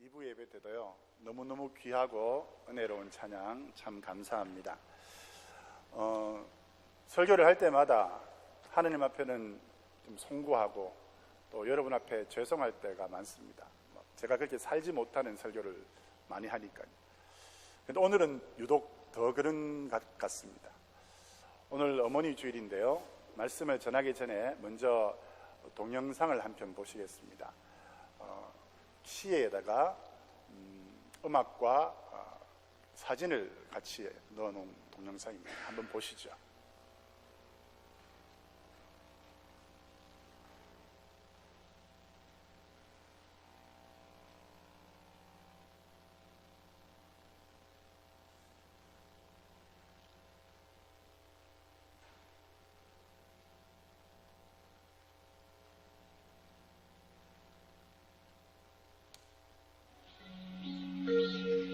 2부 예배 때도요, 너무너무 귀하고 은혜로운 찬양 참 감사합니다. 설교를 할 때마다 하느님 앞에는 좀 송구하고 또 여러분 앞에 죄송할 때가 많습니다. 제가 그렇게 살지 못하는 설교를 많이 하니까요. 근데 오늘은 유독 더 그런 것 같습니다. 오늘 어머니 주일인데요, 말씀을 전하기 전에 먼저 동영상을 한 편 보시겠습니다. 시에다가 음악과 사진을 같이 넣어놓은 동영상입니다. 한번 보시죠.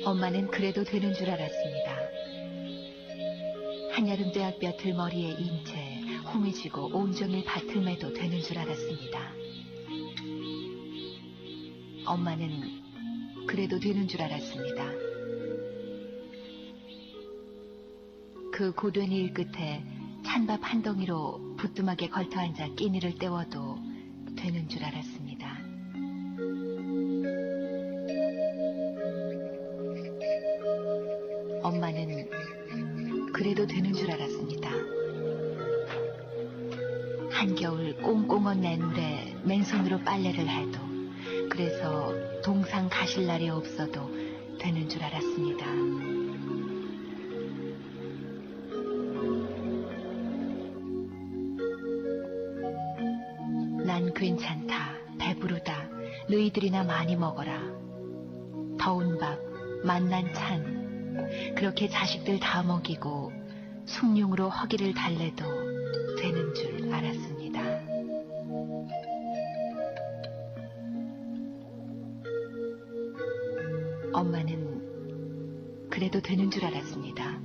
엄마는 그래도 되는 줄 알았습니다. 한여름 떼약볕을 머리에 인 채 홍해지고 온종일 밭을 매도 되는 줄 알았습니다. 엄마는 그래도 되는 줄 알았습니다. 그 고된 일 끝에 찬밥 한 덩이로 부뚜막에 걸터앉아 끼니를 때워도 되는 줄 알았습니다. 엄마는 그래도 되는 줄 알았습니다. 한겨울 꽁꽁 낸 물에 맨손으로 빨래를 해도, 그래서 동상 가실 날이 없어도 되는 줄 알았습니다. 난 괜찮다, 배부르다, 너희들이나 많이 먹어라. 더운 밥, 맛난 찬, 그렇게 자식들 다 먹이고 숭늉으로 허기를 달래도 되는 줄 알았습니다. 엄마는 그래도 되는 줄 알았습니다.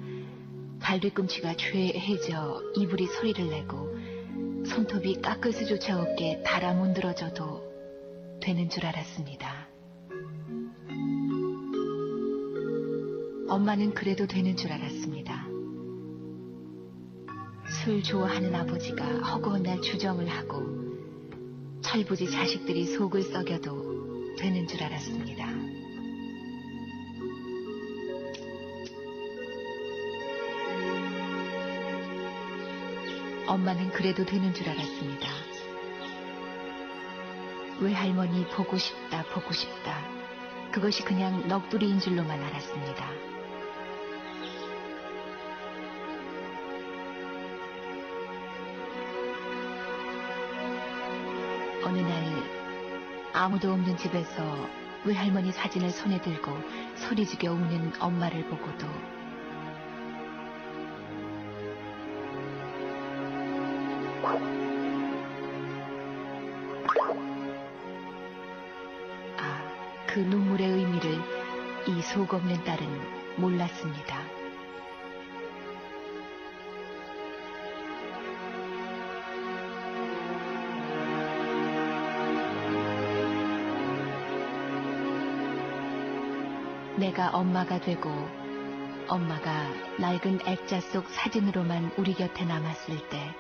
발뒤꿈치가 죄해져 이불이 소리를 내고 손톱이 깎을 수조차 없게 달아 문드러져도 되는 줄 알았습니다. 엄마는 그래도 되는 줄 알았습니다. 술 좋아하는 아버지가 허구한 날 주정을 하고 철부지 자식들이 속을 썩여도 되는 줄 알았습니다. 엄마는 그래도 되는 줄 알았습니다. 외할머니 보고 싶다, 보고 싶다. 그것이 그냥 넋두리인 줄로만 알았습니다. 어느 날 아무도 없는 집에서 외할머니 사진을 손에 들고 소리지겨 우는 엄마를 보고도 그 눈물의 의미를 이 속 없는 딸은 몰랐습니다. 내가 엄마가 되고 엄마가 낡은 액자 속 사진으로만 우리 곁에 남았을 때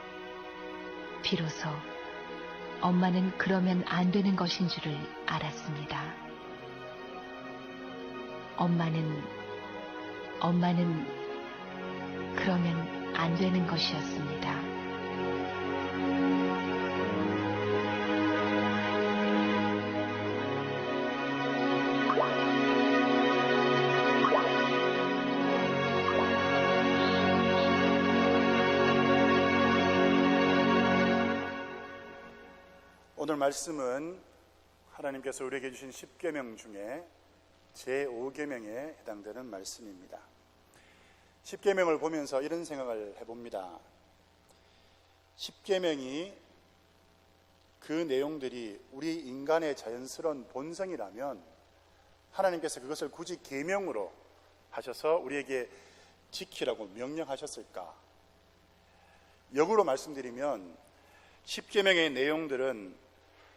비로소 엄마는 그러면 안 되는 것인 줄을 알았습니다. 엄마는 그러면 안 되는 것이었습니다. 오늘 말씀은 하나님께서 우리에게 주신 10계명 중에 제5계명에 해당되는 말씀입니다. 10계명을 보면서 이런 생각을 해봅니다. 10계명이 그 내용들이 우리 인간의 자연스러운 본성이라면 하나님께서 그것을 굳이 계명으로 하셔서 우리에게 지키라고 명령하셨을까? 역으로 말씀드리면 10계명의 내용들은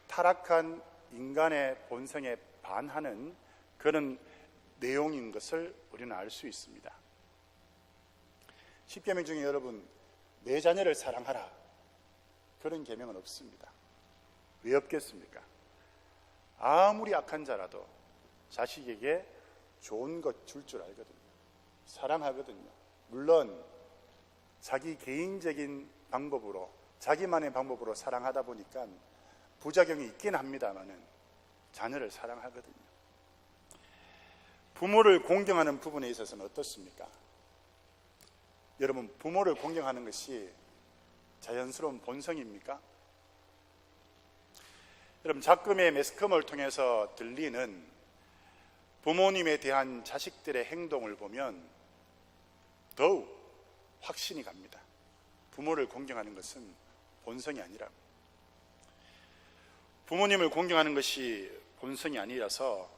타락한 인간의 본성에 반하는 그런 내용인 것을 우리는 알 수 있습니다. 10계명 중에 여러분, 내 자녀를 사랑하라, 그런 계명은 없습니다. 왜 없겠습니까? 아무리 악한 자라도 자식에게 좋은 것 줄 줄 알거든요. 사랑하거든요. 물론 자기 개인적인 방법으로, 자기만의 방법으로 사랑하다 보니까 부작용이 있긴 합니다만은 자녀를 사랑하거든요. 부모를 공경하는 부분에 있어서는 어떻습니까? 여러분, 부모를 공경하는 것이 자연스러운 본성입니까? 여러분, 작금의 매스컴을 통해서 들리는 부모님에 대한 자식들의 행동을 보면 더욱 확신이 갑니다. 부모를 공경하는 것은 본성이 아니라, 부모님을 공경하는 것이 본성이 아니라서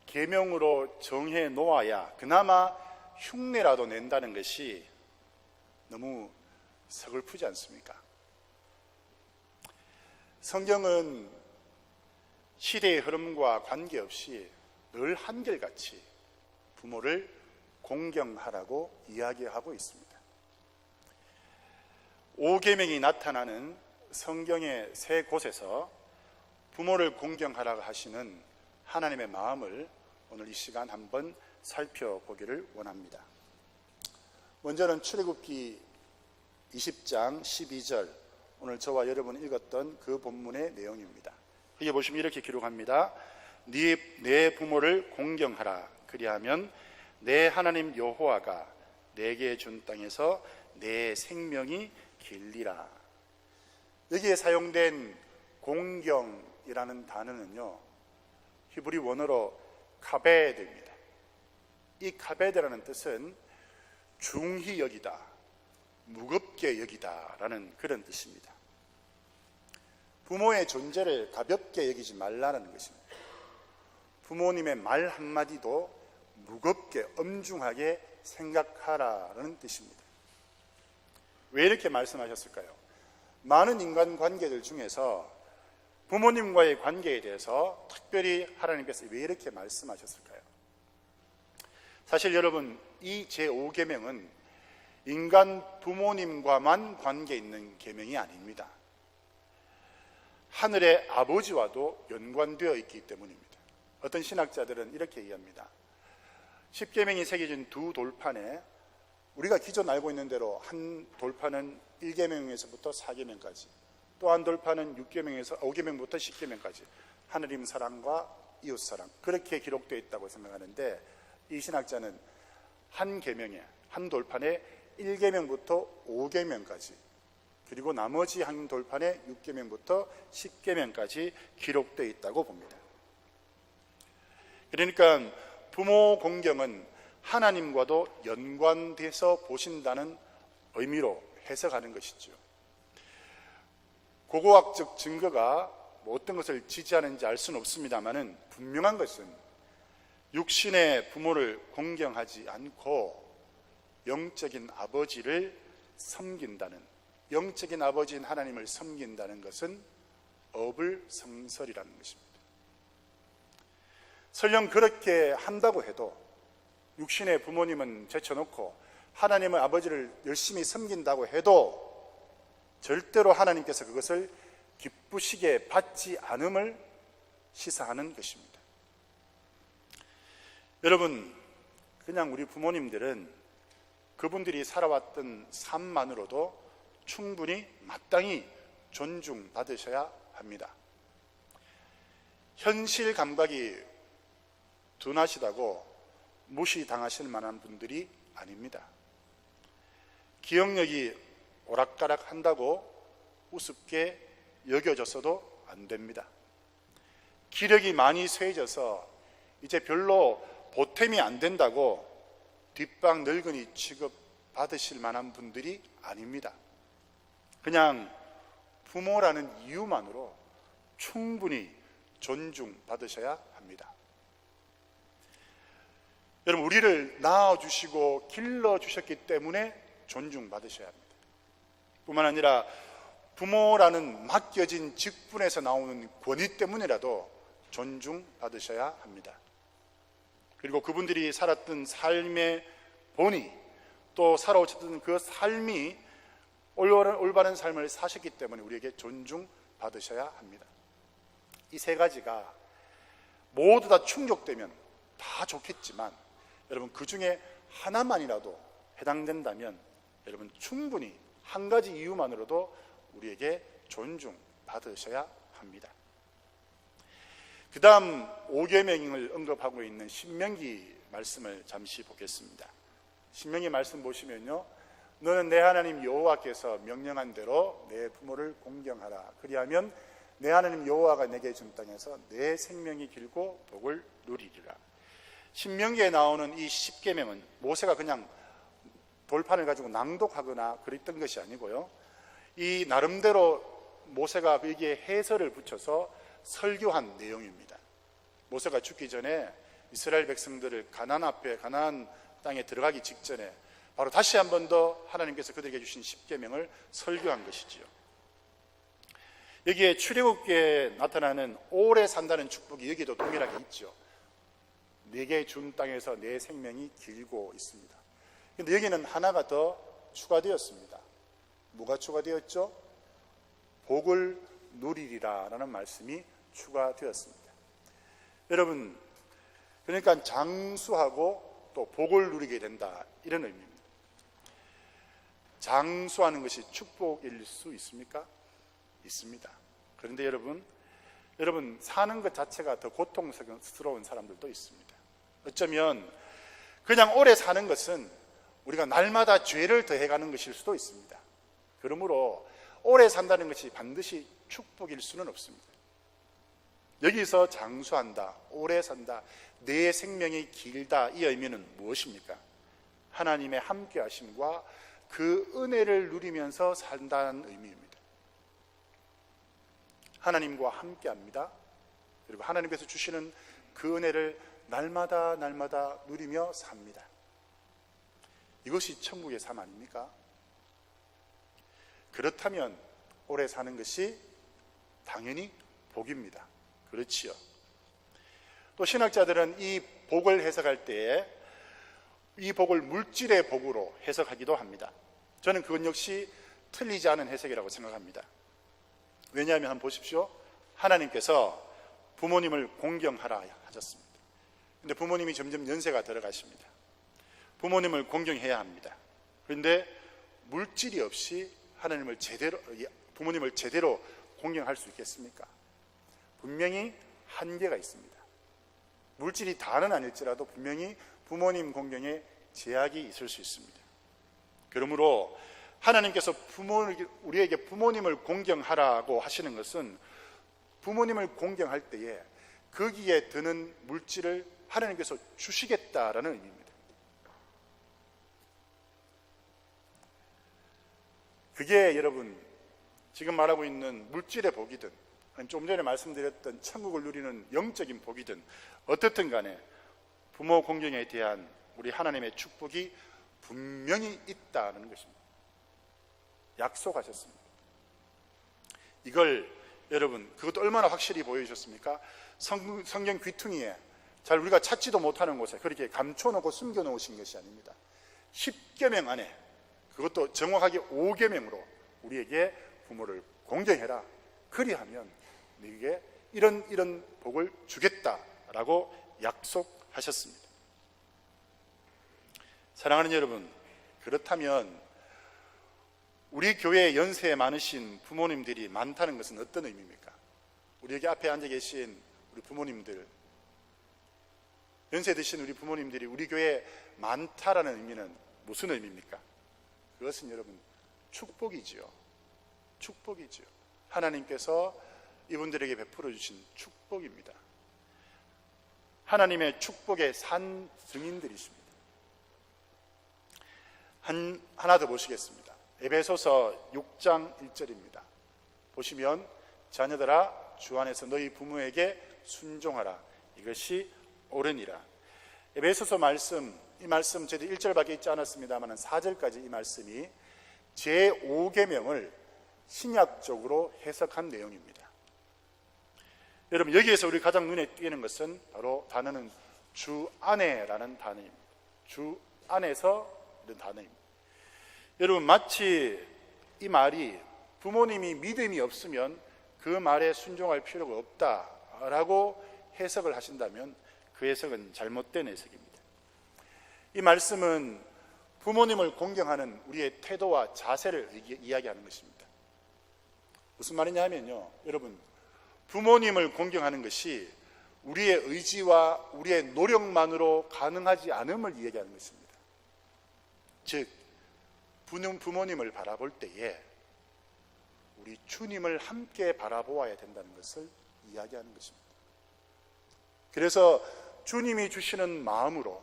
계명으로 정해 놓아야 그나마 흉내라도 낸다는 것이 너무 서글프지 않습니까? 성경은 시대의 흐름과 관계없이 늘 한결같이 부모를 공경하라고 이야기하고 있습니다. 5계명이 나타나는 성경의 세 곳에서 부모를 공경하라고 하시는 하나님의 마음을 오늘 이 시간 한번 살펴보기를 원합니다. 먼저는 출애굽기 20장 12절, 오늘 저와 여러분이 읽었던 그 본문의 내용입니다. 여기 보시면 이렇게 기록합니다. 내 부모를 공경하라. 그리하면 내 하나님 여호와가 내게 준 땅에서 내 생명이 길리라. 여기에 사용된 공경이라는 단어는요, 히브리 원어로 카베드입니다. 이 카베드라는 뜻은 중히 여기다, 무겁게 여기다 라는 그런 뜻입니다. 부모의 존재를 가볍게 여기지 말라는 것입니다. 부모님의 말 한마디도 무겁게 엄중하게 생각하라는 뜻입니다. 왜 이렇게 말씀하셨을까요? 많은 인간관계들 중에서 부모님과의 관계에 대해서 특별히 하나님께서 왜 이렇게 말씀하셨을까요? 사실 여러분, 이 제5계명은 인간 부모님과만 관계 있는 계명이 아닙니다. 하늘의 아버지와도 연관되어 있기 때문입니다. 어떤 신학자들은 이렇게 이해합니다. 10계명이 새겨진 두 돌판에 우리가 기존 알고 있는 대로 한 돌판은 1계명에서부터 4계명까지, 또 한 돌판은 6계명에서 5계명부터 10계명까지 하느님 사랑과 이웃 사랑, 그렇게 기록되어 있다고 생각하는데, 이 신학자는 한 계명에, 한 돌판에 1계명부터 5계명까지, 그리고 나머지 한 돌판에 6계명부터 10계명까지 기록되어 있다고 봅니다. 그러니까 부모 공경은 하나님과도 연관돼서 보신다는 의미로 해석하는 것이죠. 고고학적 증거가 어떤 것을 지지하는지 알 수는 없습니다만 분명한 것은 육신의 부모를 공경하지 않고 영적인 아버지를 섬긴다는, 영적인 아버지인 하나님을 섬긴다는 것은 어불성설이라는 것입니다. 설령 그렇게 한다고 해도 육신의 부모님은 제쳐놓고 하나님의 아버지를 열심히 섬긴다고 해도 절대로 하나님께서 그것을 기쁘시게 받지 않음을 시사하는 것입니다. 여러분, 그냥 우리 부모님들은 그분들이 살아왔던 삶만으로도 충분히 마땅히 존중받으셔야 합니다. 현실 감각이 둔하시다고 무시당하실 만한 분들이 아닙니다. 기억력이 오락가락 한다고 우습게 여겨져서도 안 됩니다. 기력이 많이 쇠해져서 이제 별로 보탬이 안 된다고 뒷방 늙은이 취급 받으실 만한 분들이 아닙니다. 그냥 부모라는 이유만으로 충분히 존중받으셔야 합니다. 여러분, 우리를 낳아주시고 길러주셨기 때문에 존중받으셔야 합니다. 뿐만 아니라 부모라는 맡겨진 직분에서 나오는 권위 때문이라도 존중받으셔야 합니다. 그리고 그분들이 살았던 삶의 본이 또 살아오셨던 그 삶이 올바른 삶을 사셨기 때문에 우리에게 존중받으셔야 합니다. 이 세 가지가 모두 다 충족되면 다 좋겠지만 여러분 그 중에 하나만이라도 해당된다면 여러분 충분히 한 가지 이유만으로도 우리에게 존중받으셔야 합니다. 그 다음 5계명을 언급하고 있는 신명기 말씀을 잠시 보겠습니다. 신명기 말씀 보시면요, 너는 내 하나님 여호와께서 명령한 대로 내 부모를 공경하라. 그리하면 내 하나님 여호와가 내게 준 땅에서 내 생명이 길고 복을 누리리라. 신명기에 나오는 이 10계명은 모세가 그냥 돌판을 가지고 낭독하거나 그랬던 것이 아니고요, 이 나름대로 모세가 여기에 해설을 붙여서 설교한 내용입니다. 모세가 죽기 전에 이스라엘 백성들을 가나안 땅에 들어가기 직전에 바로 다시 한 번 더 하나님께서 그들에게 주신 10계명을 설교한 것이지요. 여기에 출애굽기에 나타나는 오래 산다는 축복이 여기도 동일하게 있죠. 내게 준 땅에서 내 생명이 길고 있습니다. 그런데 여기는 하나가 더 추가되었습니다. 뭐가 추가되었죠? 복을 누리리라 라는 말씀이 추가되었습니다. 여러분, 그러니까 장수하고 또 복을 누리게 된다, 이런 의미입니다. 장수하는 것이 축복일 수 있습니까? 있습니다. 그런데 여러분 사는 것 자체가 더 고통스러운 사람들도 있습니다. 어쩌면 그냥 오래 사는 것은 우리가 날마다 죄를 더해가는 것일 수도 있습니다. 그러므로 오래 산다는 것이 반드시 축복일 수는 없습니다. 여기서 장수한다, 오래 산다, 내 생명이 길다, 이 의미는 무엇입니까? 하나님의 함께 하심과 그 은혜를 누리면서 산다는 의미입니다. 하나님과 함께 합니다. 그리고 하나님께서 주시는 그 은혜를 날마다 누리며 삽니다. 이것이 천국의 삶 아닙니까? 그렇다면 오래 사는 것이 당연히 복입니다. 그렇지요. 또 신학자들은 이 복을 해석할 때에 이 복을 물질의 복으로 해석하기도 합니다. 저는 그건 역시 틀리지 않은 해석이라고 생각합니다. 왜냐하면 한번 보십시오. 하나님께서 부모님을 공경하라 하셨습니다. 그런데 부모님이 점점 연세가 들어가십니다. 부모님을 공경해야 합니다. 그런데 물질이 없이 부모님을 제대로 공경할 수 있겠습니까? 분명히 한계가 있습니다. 물질이 다는 아닐지라도 분명히 부모님 공경에 제약이 있을 수 있습니다. 그러므로 하나님께서 우리에게 부모님을 공경하라고 하시는 것은 부모님을 공경할 때에 거기에 드는 물질을 하나님께서 주시겠다라는 의미입니다. 그게 여러분 지금 말하고 있는 물질의 복이든 좀 전에 말씀드렸던 천국을 누리는 영적인 복이든 어떻든 간에 부모 공경에 대한 우리 하나님의 축복이 분명히 있다는 것입니다. 약속하셨습니다. 이걸 여러분 그것도 얼마나 확실히 보여주셨습니까? 성경 귀퉁이에 잘 우리가 찾지도 못하는 곳에 그렇게 감춰놓고 숨겨놓으신 것이 아닙니다. 10계명 안에, 그것도 정확하게 5계명으로 우리에게 부모를 공경해라, 그리하면 너에게 이런 복을 주겠다라고 약속하셨습니다. 사랑하는 여러분, 그렇다면 우리 교회에 연세 많으신 부모님들이 많다는 것은 어떤 의미입니까? 우리 여기 앞에 앉아 계신 우리 부모님들, 연세 드신 우리 부모님들이 우리 교회에 많다라는 의미는 무슨 의미입니까? 그것은 여러분 축복이지요. 축복이지요. 하나님께서 이분들에게 베풀어 주신 축복입니다. 하나님의 축복의 산 증인들이십니다. 하나 더 보시겠습니다. 에베소서 6장 1절입니다. 보시면 자녀들아 주 안에서 너희 부모에게 순종하라. 이것이 옳으니라. 에베소서 말씀, 이 말씀 저희도 1절밖에 있지 않았습니다만 4절까지 이 말씀이 제5계명을 신약적으로 해석한 내용입니다. 여러분 여기에서 우리 가장 눈에 띄는 것은 바로 단어는 주 안에라는 단어입니다. 주 안에서 이런 단어입니다. 여러분, 마치 이 말이 부모님이 믿음이 없으면 그 말에 순종할 필요가 없다라고 해석을 하신다면 그 해석은 잘못된 해석입니다. 이 말씀은 부모님을 공경하는 우리의 태도와 자세를 이야기하는 것입니다. 무슨 말이냐 하면요, 여러분, 부모님을 공경하는 것이 우리의 의지와 우리의 노력만으로 가능하지 않음을 이야기하는 것입니다. 즉, 부모님을 바라볼 때에 우리 주님을 함께 바라보아야 된다는 것을 이야기하는 것입니다. 그래서 주님이 주시는 마음으로,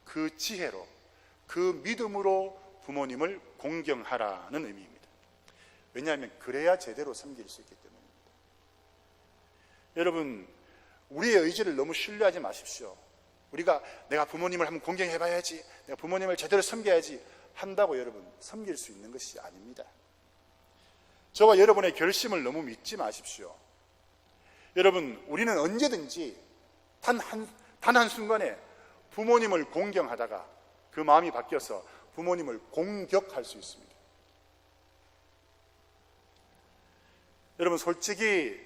그 지혜로, 그 믿음으로 부모님을 공경하라는 의미입니다. 왜냐하면 그래야 제대로 섬길 수 있기 때문입니다. 여러분, 우리의 의지를 너무 신뢰하지 마십시오. 내가 부모님을 한번 공경해봐야지, 내가 부모님을 제대로 섬겨야지 한다고 여러분 섬길 수 있는 것이 아닙니다. 저와 여러분의 결심을 너무 믿지 마십시오. 여러분, 우리는 언제든지 단 한 순간에 부모님을 공경하다가 그 마음이 바뀌어서 부모님을 공격할 수 있습니다. 여러분, 솔직히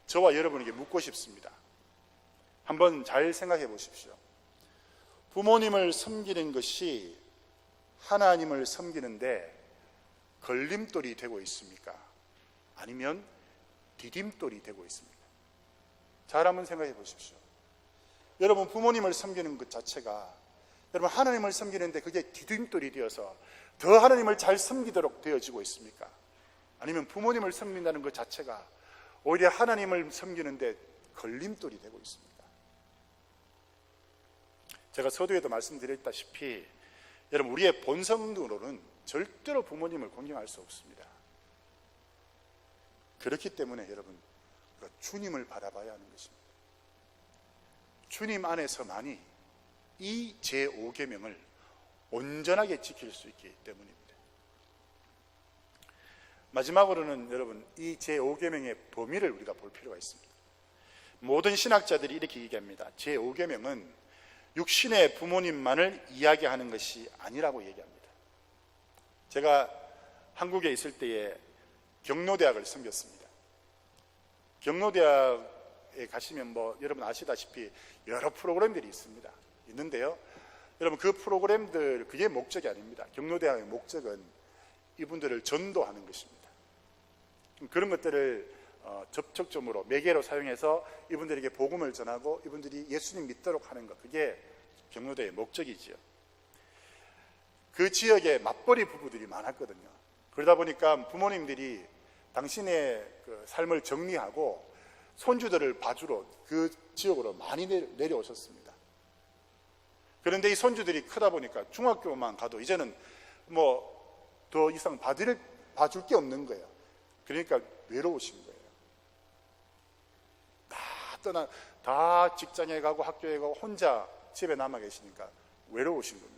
저와 여러분에게 묻고 싶습니다. 한번 잘 생각해 보십시오. 부모님을 섬기는 것이 하나님을 섬기는데 걸림돌이 되고 있습니까? 아니면 디딤돌이 되고 있습니까? 잘 한번 생각해 보십시오. 여러분, 부모님을 섬기는 것 자체가 여러분 하나님을 섬기는데 그게 디딤돌이 되어서 더 하나님을 잘 섬기도록 되어지고 있습니까? 아니면 부모님을 섬긴다는 것 자체가 오히려 하나님을 섬기는데 걸림돌이 되고 있습니까? 제가 서두에도 말씀드렸다시피 여러분, 우리의 본성으로는 절대로 부모님을 공경할 수 없습니다. 그렇기 때문에 여러분, 우리가 주님을 바라봐야 하는 것입니다. 주님 안에서만이 이 제5계명을 온전하게 지킬 수 있기 때문입니다. 마지막으로는 여러분, 이 제5계명의 범위를 우리가 볼 필요가 있습니다. 모든 신학자들이 이렇게 얘기합니다. 제5계명은 육신의 부모님만을 이야기하는 것이 아니라고 얘기합니다. 제가 한국에 있을 때에 경로대학을 섬겼습니다. 경로대학에 가시면 여러분 아시다시피 여러 프로그램들이 있는데요. 여러분, 그 프로그램들, 그게 목적이 아닙니다. 경로대학의 목적은 이분들을 전도하는 것입니다. 그런 것들을 접촉점으로, 매개로 사용해서 이분들에게 복음을 전하고 이분들이 예수님 믿도록 하는 것, 그게 경로대의 목적이지요. 그 지역에 맞벌이 부부들이 많았거든요. 그러다 보니까 부모님들이 당신의 그 삶을 정리하고 손주들을 봐주러 그 지역으로 많이 내려오셨습니다. 그런데 이 손주들이 크다 보니까 중학교만 가도 이제는 더 이상 봐줄 게 없는 거예요. 그러니까 외로우신 거예요. 다 직장에 가고 학교에 가고 혼자 집에 남아 계시니까 외로우신 겁니다.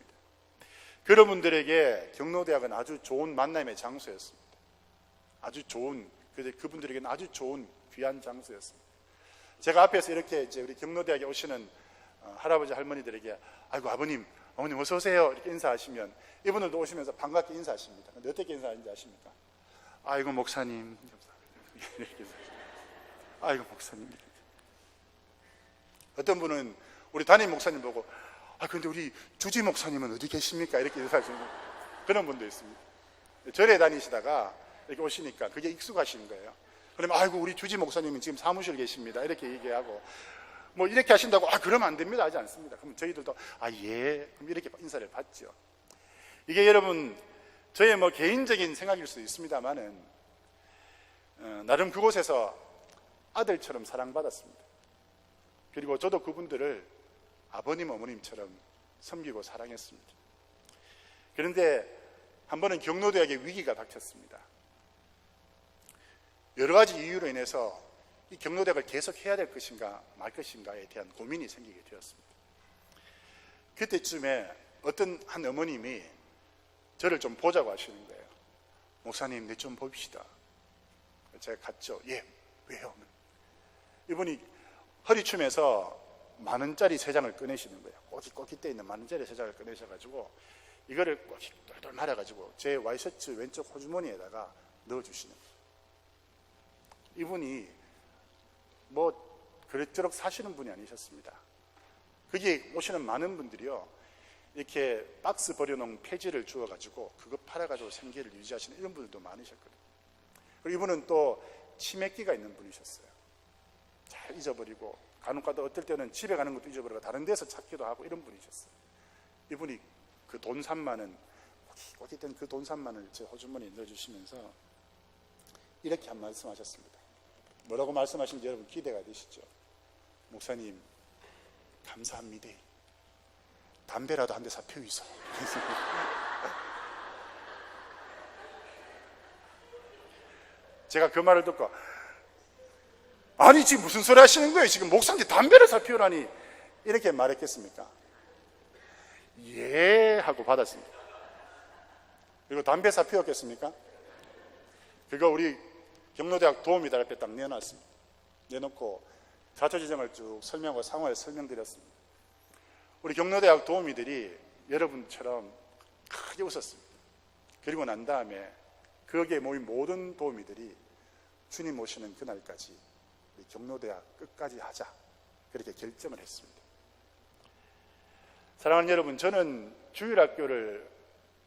그런 분들에게 경로대학은 아주 좋은 만남의 장소였습니다. 아주 좋은, 그분들에게는 아주 좋은 귀한 장소였습니다. 제가 앞에서 이렇게 이제 우리 경로대학에 오시는 할아버지 할머니들에게 아이고 아버님, 어머님 어서 오세요 이렇게 인사하시면 이분들도 오시면서 반갑게 인사하십니다. 근데 어떻게 인사하는지 아십니까? 아이고 목사님, 이렇게 아이고 목사님. 어떤 분은 우리 담임 목사님 보고 근데 우리 주지 목사님은 어디 계십니까? 이렇게 인사하시는 그런 분도 있습니다. 절에 다니시다가 이렇게 오시니까 그게 익숙하신 거예요. 그러면 아이고 우리 주지 목사님은 지금 사무실 계십니다. 이렇게 얘기하고 이렇게 하신다고 그러면 안 됩니다 하지 않습니다. 그럼 저희들도 예 그럼 이렇게 인사를 받죠. 이게 여러분 저의 개인적인 생각일 수도 있습니다만은 나름 그곳에서 아들처럼 사랑받았습니다. 그리고 저도 그분들을 아버님 어머님처럼 섬기고 사랑했습니다. 그런데 한 번은 경로대학에 위기가 닥쳤습니다. 여러 가지 이유로 인해서 이 경로대학을 계속 해야 될 것인가 말 것인가에 대한 고민이 생기게 되었습니다. 그때쯤에 어떤 한 어머님이 저를 좀 보자고 하시는 거예요. 목사님, 내 좀 봅시다. 제가 갔죠. 예, 왜요? 이분이 허리춤에서 10,000원짜리 3장을 꺼내시는 거예요. 꼬깃꼬깃 있는 10,000원짜리 3장을 꺼내셔가지고 이거를 꼬깃 돌돌 말아가지고 제 와이셔츠 왼쪽 호주머니에다가 넣어주시는 거예요. 이분이 뭐 그럭저럭 사시는 분이 아니셨습니다. 거기 오시는 많은 분들이요, 이렇게 박스 버려놓은 폐지를 주워가지고 그거 팔아가지고 생계를 유지하시는 이런 분들도 많으셨거든요. 그리고 이분은 또 치매기가 있는 분이셨어요. 잘 잊어버리고 간혹가다 어떨 때는 집에 가는 것도 잊어버리고 다른 데서 찾기도 하고 이런 분이셨어요. 이분이 그 돈 3만원, 꼬깃꼬깃된 그 돈 3만원을 제 호주머니에 넣어주시면서 이렇게 한 말씀 하셨습니다. 뭐라고 말씀하시는지 여러분 기대가 되시죠? 목사님, 감사합니다. 담배라도 한 대 사 피우이소. 제가 그 말을 듣고, 아니 지금 무슨 소리 하시는 거예요? 지금 목사한테 담배를 사 피우라니 이렇게 말했겠습니까? 예 하고 받았습니다. 그리고 담배 사 피웠겠습니까? 그거 우리 경로대학 도우미들 앞에 딱 내놨습니다. 내놓고 자초지정을 쭉 설명하고 상황을 설명드렸습니다. 우리 경로대학 도우미들이 여러분처럼 크게 웃었습니다. 그리고 난 다음에 거기에 모인 모든 도우미들이 주님 오시는 그날까지 우리 경로대학 끝까지 하자, 그렇게 결정을 했습니다. 사랑하는 여러분, 저는 주일학교를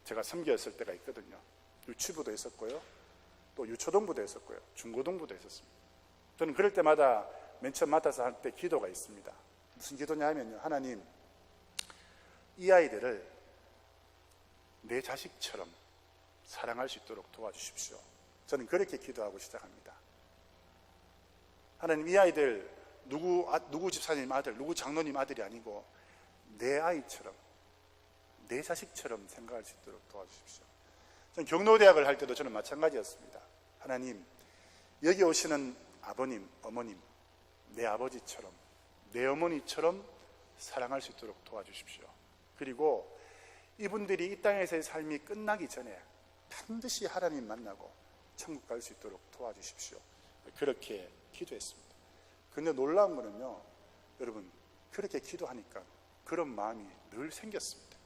제가 섬겼을 때가 있거든요. 유치부도 했었고요, 또 유초동부도 했었고요, 중고동부도 했었습니다. 저는 그럴 때마다 맨 처음 맡아서 할 때 기도가 있습니다. 무슨 기도냐 하면요, 하나님, 이 아이들을 내 자식처럼 사랑할 수 있도록 도와주십시오. 저는 그렇게 기도하고 시작합니다. 하나님, 이 아이들 누구 집사님 아들, 누구 장로님 아들이 아니고 내 아이처럼, 내 자식처럼 생각할 수 있도록 도와주십시오. 저는 경로대학을 할 때도 저는 마찬가지였습니다. 하나님, 여기 오시는 아버님, 어머님, 내 아버지처럼, 내 어머니처럼 사랑할 수 있도록 도와주십시오. 그리고 이분들이 이 땅에서의 삶이 끝나기 전에 반드시 하나님 만나고 천국 갈 수 있도록 도와주십시오. 그렇게 기도했습니다. 근데 놀라운 거는요, 여러분, 그렇게 기도하니까 그런 마음이 늘 생겼습니다.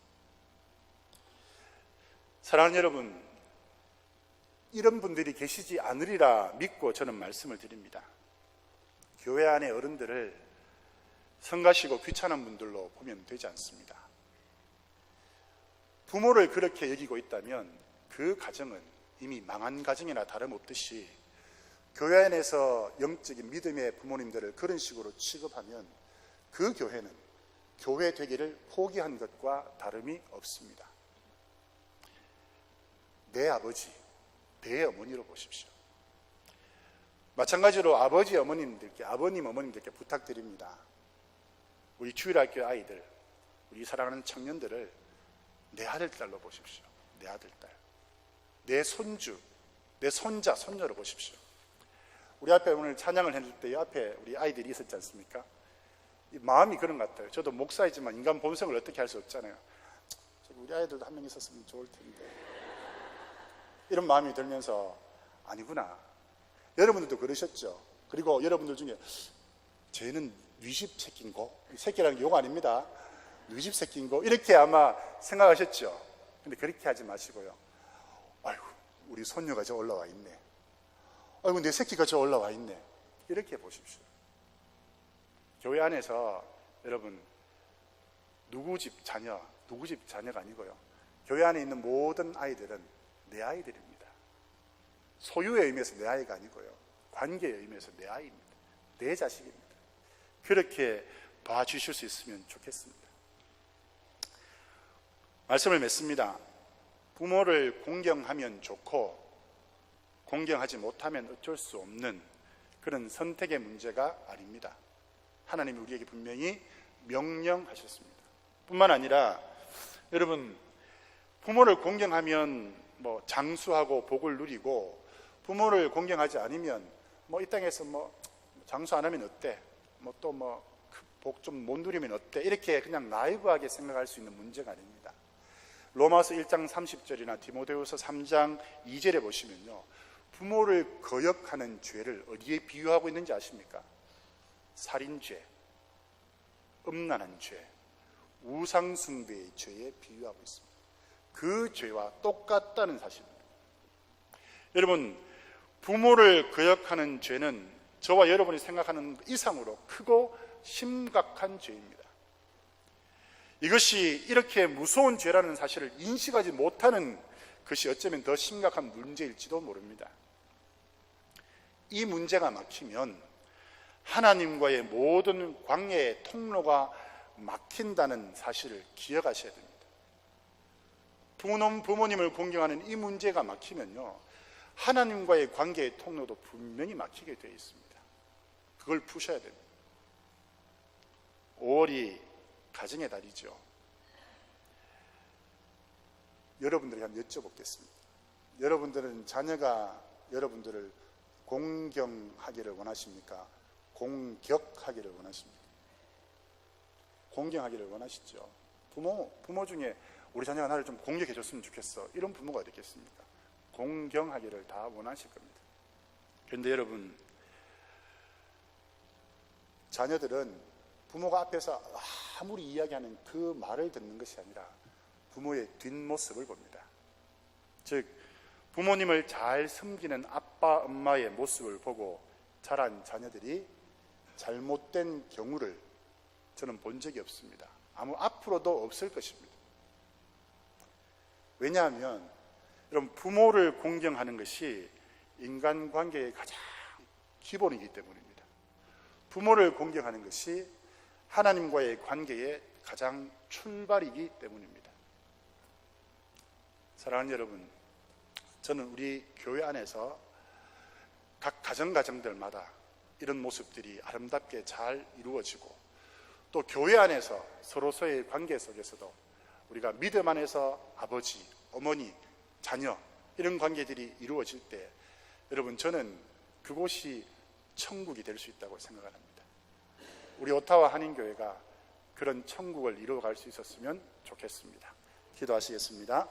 사랑하는 여러분, 이런 분들이 계시지 않으리라 믿고 저는 말씀을 드립니다. 교회 안의 어른들을 성가시고 귀찮은 분들로 보면 되지 않습니다. 부모를 그렇게 여기고 있다면 그 가정은 이미 망한 가정이나 다름없듯이 교회 안에서 영적인 믿음의 부모님들을 그런 식으로 취급하면 그 교회는 교회 되기를 포기한 것과 다름이 없습니다. 내 아버지, 내 어머니로 보십시오. 마찬가지로 아버지 어머님들께, 아버님 어머님들께 부탁드립니다. 우리 주일학교 아이들, 우리 사랑하는 청년들을 내 아들, 딸로 보십시오. 내 아들, 딸, 내 손주, 내 손자, 손녀로 보십시오. 우리 앞에 오늘 찬양을 해줄 때 앞에 우리 아이들이 있었지 않습니까? 이 마음이 그런 것 같아요. 저도 목사이지만 인간 본성을 어떻게 할 수 없잖아요. 우리 아이들도 한 명 있었으면 좋을 텐데, 이런 마음이 들면서 아니구나. 여러분들도 그러셨죠? 그리고 여러분들 중에 쟤는 뉘집 새끼인고, 새끼라는 게 욕 아닙니다. 뉘집 새끼인고 이렇게 아마 생각하셨죠? 근데 그렇게 하지 마시고요, 아이고 우리 손녀가 저 올라와 있네, 아이고 내 새끼가 저 올라와 있네, 이렇게 보십시오. 교회 안에서 여러분 누구 집 자녀가 아니고요, 교회 안에 있는 모든 아이들은 내 아이들입니다. 소유의 의미에서 내 아이가 아니고요, 관계의 의미에서 내 아이입니다. 내 자식입니다. 그렇게 봐주실 수 있으면 좋겠습니다. 말씀을 맺습니다. 부모를 공경하면 좋고 공경하지 못하면 어쩔 수 없는 그런 선택의 문제가 아닙니다. 하나님이 우리에게 분명히 명령하셨습니다. 뿐만 아니라 여러분, 부모를 공경하면 뭐 장수하고 복을 누리고, 부모를 공경하지 않으면 뭐 이 땅에서 뭐 장수 안 하면 어때? 뭐 또 뭐 복 좀 못 누리면 어때? 이렇게 그냥 나이브하게 생각할 수 있는 문제가 아닙니다. 로마서 1장 30절이나 디모데후서 3장 2절에 보시면요, 부모를 거역하는 죄를 어디에 비유하고 있는지 아십니까? 살인죄, 음란한 죄, 우상숭배의 죄에 비유하고 있습니다. 그 죄와 똑같다는 사실입니다. 여러분, 부모를 거역하는 죄는 저와 여러분이 생각하는 이상으로 크고 심각한 죄입니다. 이것이 이렇게 무서운 죄라는 사실을 인식하지 못하는 것이 어쩌면 더 심각한 문제일지도 모릅니다. 이 문제가 막히면 하나님과의 모든 관계의 통로가 막힌다는 사실을 기억하셔야 됩니다. 부모님을 공경하는 이 문제가 막히면요, 하나님과의 관계의 통로도 분명히 막히게 되어 있습니다. 그걸 푸셔야 됩니다. 5월이 가정의 달이죠. 여러분들에게 한번 여쭤보겠습니다. 여러분들은 자녀가 여러분들을 공경하기를 원하십니까? 공격하기를 원하십니까? 공경하기를 원하시죠. 부모 중에 우리 자녀가 나를 좀 공격해 줬으면 좋겠어, 이런 부모가 어디 있겠습니까? 공경하기를 다 원하실 겁니다. 그런데 여러분, 자녀들은 부모가 앞에서 아무리 이야기하는 그 말을 듣는 것이 아니라 부모의 뒷모습을 봅니다. 즉, 부모님을 잘 섬기는 아빠, 엄마의 모습을 보고 자란 자녀들이 잘못된 경우를 저는 본 적이 없습니다. 앞으로도 없을 것입니다. 왜냐하면 여러분, 부모를 공경하는 것이 인간관계의 가장 기본이기 때문입니다. 부모를 공경하는 것이 하나님과의 관계의 가장 출발이기 때문입니다. 사랑하는 여러분, 저는 우리 교회 안에서 각 가정들마다 이런 모습들이 아름답게 잘 이루어지고, 또 교회 안에서 서로서의 관계 속에서도 우리가 믿음 안에서 아버지, 어머니, 자녀, 이런 관계들이 이루어질 때, 여러분, 저는 그곳이 천국이 될 수 있다고 생각을 합니다. 우리 오타와 한인교회가 그런 천국을 이루어갈 수 있었으면 좋겠습니다. 기도하시겠습니다.